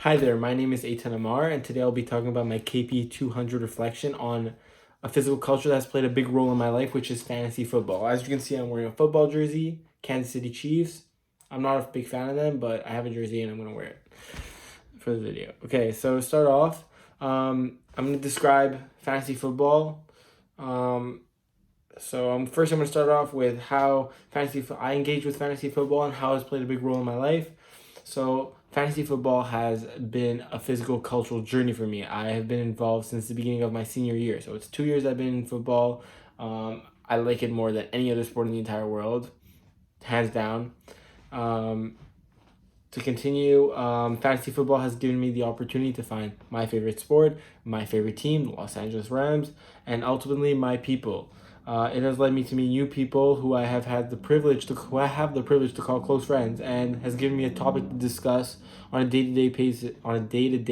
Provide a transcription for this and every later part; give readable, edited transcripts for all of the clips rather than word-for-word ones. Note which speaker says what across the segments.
Speaker 1: Hi there, my name is Eitan Amar, and today I'll be talking about my KP 200 reflection on a physical culture that's played a big role in my life, which is fantasy football. As you can see, I'm wearing a football jersey, Kansas City Chiefs. I'm not a big fan of them, but I have a jersey and I'm going to wear it for the video. Okay, so to start off, I'm going to describe fantasy football. First I'm going to start off with how I engage with fantasy football and how it's played a big role in my life. So fantasy football has been a physical cultural journey for me. I have been involved since the beginning of my senior year. So it's 2 years I've been in football. I like it more than any other sport in the entire world, hands down. Um, to continue, fantasy football has given me the opportunity to find my favorite sport, my favorite team, the Los Angeles Rams, and ultimately my people. It has led me to meet new people who I have had the privilege to call close friends, and has given me a topic to discuss on a day-to-day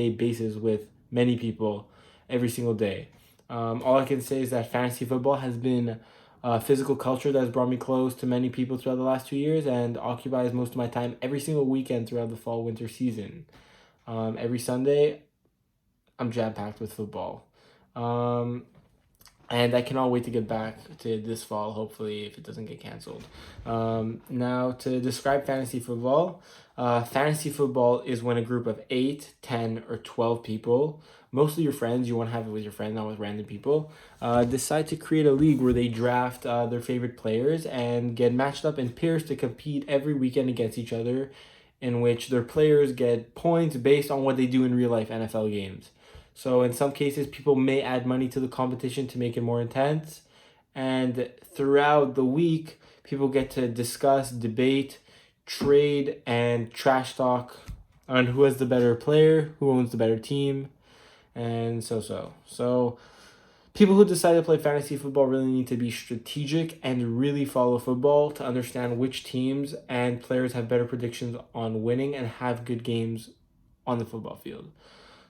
Speaker 1: basis with many people every single day. All I can say is that fantasy football has been physical culture that has brought me close to many people throughout the last 2 years and occupies most of my time every single weekend throughout the fall winter season. Every Sunday, I'm jam packed with football. Um, and I cannot wait to get back to this fall, hopefully, if it doesn't get canceled. Now, to describe fantasy football is when a group of 8, 10, or 12 people, mostly your friends, you want to have it with your friends, not with random people, decide to create a league where they draft their favorite players and get matched up in pairs to compete every weekend against each other, in which their players get points based on what they do in real life NFL games. So in some cases, people may add money to the competition to make it more intense. And throughout the week, people get to discuss, debate, trade, and trash talk on who has the better player, who owns the better team, and So people who decide to play fantasy football really need to be strategic and really follow football to understand which teams and players have better predictions on winning and have good games on the football field.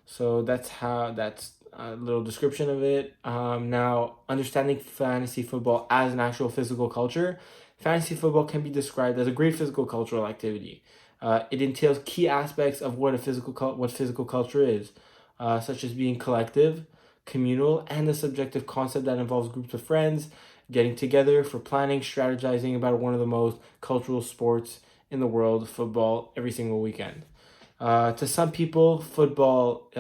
Speaker 1: So that's a little description of it. Now, understanding fantasy football as an actual physical culture, fantasy football can be described as a great physical cultural activity. It entails key aspects of what physical culture is, such as being collective, communal, and a subjective concept that involves groups of friends getting together for planning, strategizing about one of the most cultural sports in the world, football, every single weekend. To some people, football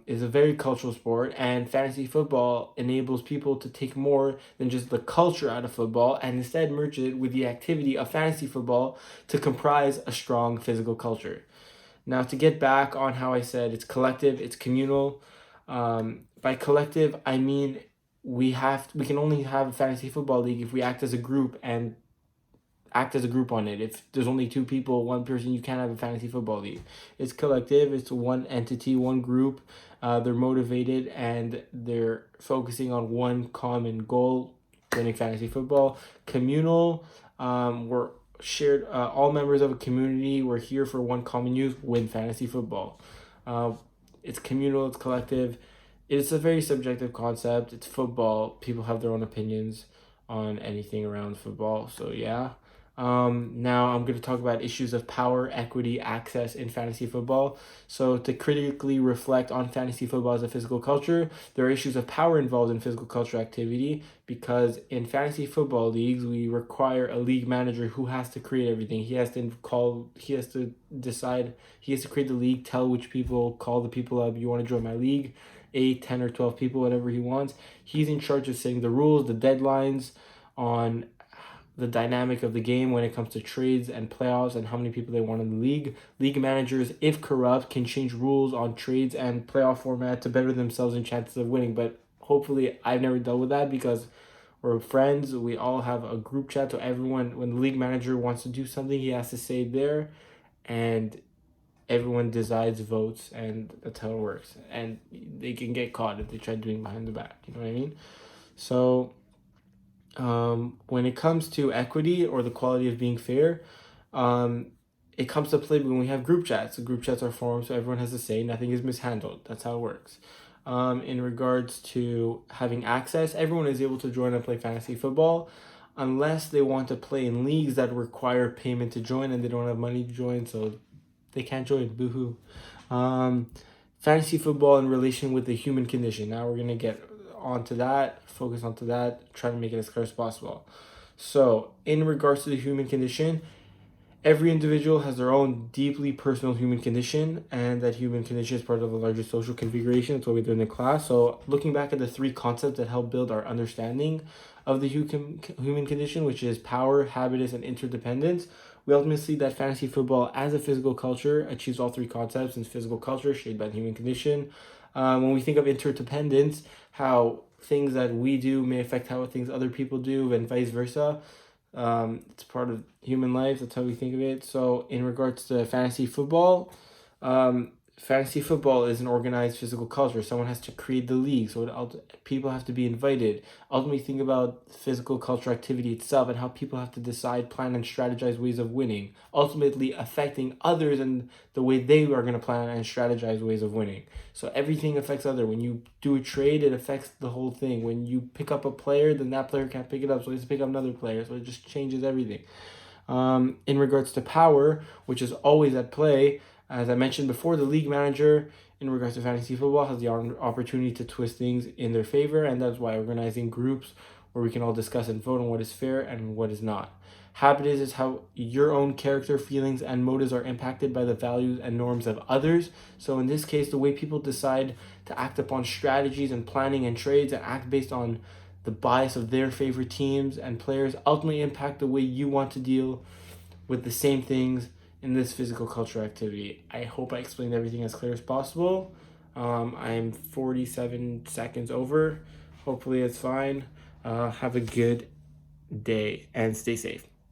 Speaker 1: is a very cultural sport, and fantasy football enables people to take more than just the culture out of football and instead merge it with the activity of fantasy football to comprise a strong physical culture. Now, to get back on how I said it's collective, it's communal. By collective, I mean we can only have a fantasy football league if we act as a group on it. If there's only two people, one person, you can't have a fantasy football league. It's collective. It's one entity, one group. They're motivated and they're focusing on one common goal: winning fantasy football. Communal. We're shared. All members of a community. We're here for one common use: win fantasy football. Uh, it's communal. It's collective. It's a very subjective concept. It's football. People have their own opinions on anything around football. So yeah. Now I'm going to talk about issues of power, equity, access in fantasy football. So to critically reflect on fantasy football as a physical culture, there are issues of power involved in physical culture activity because in fantasy football leagues, we require a league manager who has to create everything. He has to decide, he has to create the league, tell which people, call the people up, you want to join my league, 8, 10, or 12 people, whatever he wants. He's in charge of setting the rules, the deadlines on the dynamic of the game when it comes to trades and playoffs and how many people they want in the league. League managers, if corrupt, can change rules on trades and playoff format to better themselves and chances of winning. But hopefully, I've never dealt with that because we're friends. We all have a group chat. So everyone, when the league manager wants to do something, he has to say there, and everyone decides, votes, and that's how it works. And they can get caught if they try doing behind the back. You know what I mean? So when it comes to equity or the quality of being fair, um, it comes to play when we have group chats. The group chats are formed so everyone has a say, nothing is mishandled. That's how it works. In regards to having access, everyone is able to join and play fantasy football unless they want to play in leagues that require payment to join and they don't have money to join, so they can't join. Boohoo. Um, Fantasy football in relation with the human condition. Now we're gonna get onto that, focus onto that, try to make it as clear as possible. So, in regards to the human condition, every individual has their own deeply personal human condition, and that human condition is part of a larger social configuration. That's what we did in the class. So, looking back at the three concepts that help build our understanding of the human condition, which is power, habitus, and interdependence, we ultimately see that fantasy football as a physical culture achieves all three concepts in physical culture shaped by the human condition. When we think of interdependence, how things that we do may affect how things other people do, and vice versa. It's part of human life. That's how we think of it. So, in regards to fantasy football is an organized physical culture. Someone has to create the league, so people have to be invited. Ultimately, think about physical culture activity itself and how people have to decide, plan, and strategize ways of winning, ultimately affecting others and the way they are going to plan and strategize ways of winning. So everything affects other. When you do a trade, it affects the whole thing. When you pick up a player, then that player can't pick it up, so he has to pick up another player. So it just changes everything. In regards to power, which is always at play, as I mentioned before, the league manager, in regards to fantasy football, has the opportunity to twist things in their favor, and that's why organizing groups where we can all discuss and vote on what is fair and what is not. Habitus is how your own character, feelings, and motives are impacted by the values and norms of others. So, in this case, the way people decide to act upon strategies and planning and trades and act based on the bias of their favorite teams and players ultimately impact the way you want to deal with the same things in this physical culture activity. I hope I explained everything as clear as possible. I'm 47 seconds over. Hopefully, it's fine. Have a good day and stay safe.